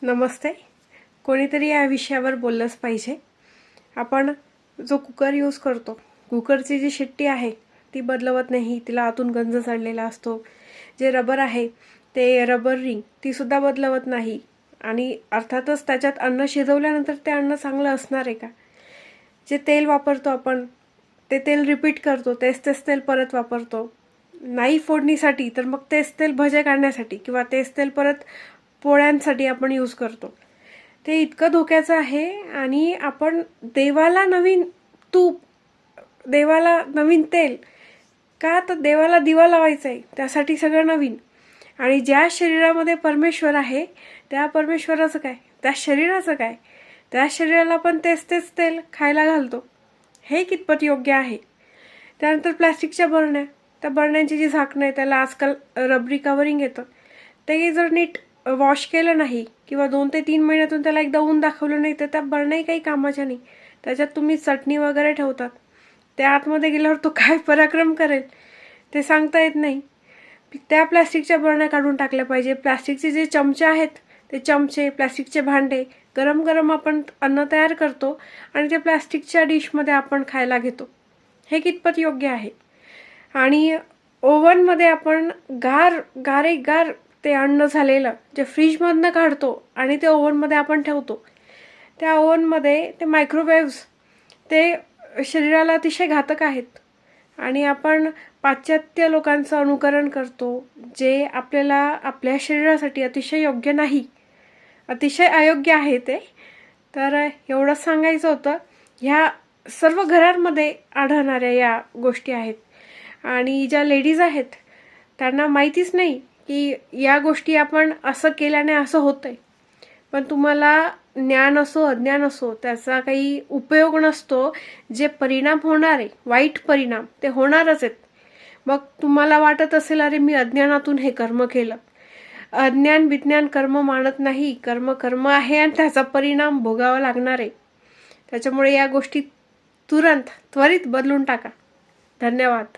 नमस्ते. कोणीतरी या विषयावर बोललंच पाहिजे. आपण जो कुकर यूज करतो, कुकरची जी शिट्टी आहे ती बदलवत नाही, तिला आतून गंज चढलेला असतो. जे रबर आहे ते रबर रिंग तीसुद्धा बदलवत नाही. आणि अर्थातच त्याच्यात अन्न शिजवल्यानंतर ते अन्न चांगलं असणार आहे का? जे तेल वापरतो आपण ते तेल रिपीट करतो, तेच तेल परत वापरतो. नाही फोडणीसाठी तर मग तेच तेल भजे काढण्यासाठी किंवा तेच तेल परत पोळ्यांसाठी आपण यूज करतो. ते इतकं धोक्याचं आहे. आणि आपण देवाला नवीन तूप, देवाला नवीन तेल का? तर देवाला दिवा लावायचा आहे, त्यासाठी सगळं नवीन. आणि ज्या शरीरामध्ये परमेश्वर आहे त्या परमेश्वराचं काय, त्या शरीराचं काय? त्या शरीराला पण तेच तेल खायला घालतो. हे कितपत योग्य आहे? त्यानंतर प्लॅस्टिकच्या बरण्या, त्या बरण्यांची जी झाकणं आहे त्याला आजकाल रबरी कवरिंग येतं. ते जर नीट वॉश केलं नाही किंवा 2 ते 3 महिन्यातून त्याला एकदा ऊन दाखवलं नाही तर त्या बरण्याही काही कामाच्या नाही. त्याच्यात तुम्ही चटणी वगैरे ठेवतात, त्या आतमध्ये गेल्यावर तो काय पराक्रम करेल ते सांगता येत नाही. त्या प्लॅस्टिकच्या बरण्या काढून टाकल्या पाहिजे. प्लॅस्टिकचे जे चमचे आहेत ते चमचे, प्लॅस्टिकचे भांडे, गरम गरम आपण अन्न तयार करतो आणि ते प्लॅस्टिकच्या डिशमध्ये आपण खायला घेतो. हे कितपत योग्य आहे? आणि ओव्हनमध्ये आपण गार ते अन्न झालेलं जे फ्रीजमधनं काढतो आणि ते ओव्हनमध्ये आपण ठेवतो. त्या ओव्हनमध्ये ते मायक्रोवेव्हज ते शरीराला अतिशय घातक आहेत. आणि आपण पाश्चात्य लोकांचं अनुकरण करतो, जे आपल्याला आपल्या शरीरासाठी अतिशय योग्य नाही, अतिशय अयोग्य आहे ते. तर एवढंच सांगायचं होतं. ह्या सर्व घरांमध्ये आढळणाऱ्या या गोष्टी आहेत. आणि ज्या लेडीज आहेत त्यांना माहितीच नाही की या गोष्टी आपण असं केल्याने असं होतंय. पण तुम्हाला ज्ञान असो अज्ञान असो त्याचा काही उपयोग नसतो. जे परिणाम होणार आहे, वाईट परिणाम, ते होणारच आहेत. मग तुम्हाला वाटत असेल अरे मी अज्ञानातून हे कर्म केलं. अज्ञान विज्ञान कर्म मानत नाही. कर्म कर्म आहे आणि त्याचा परिणाम भोगावा लागणार आहे. त्याच्यामुळे या गोष्टी त्वरित बदलून टाका. धन्यवाद.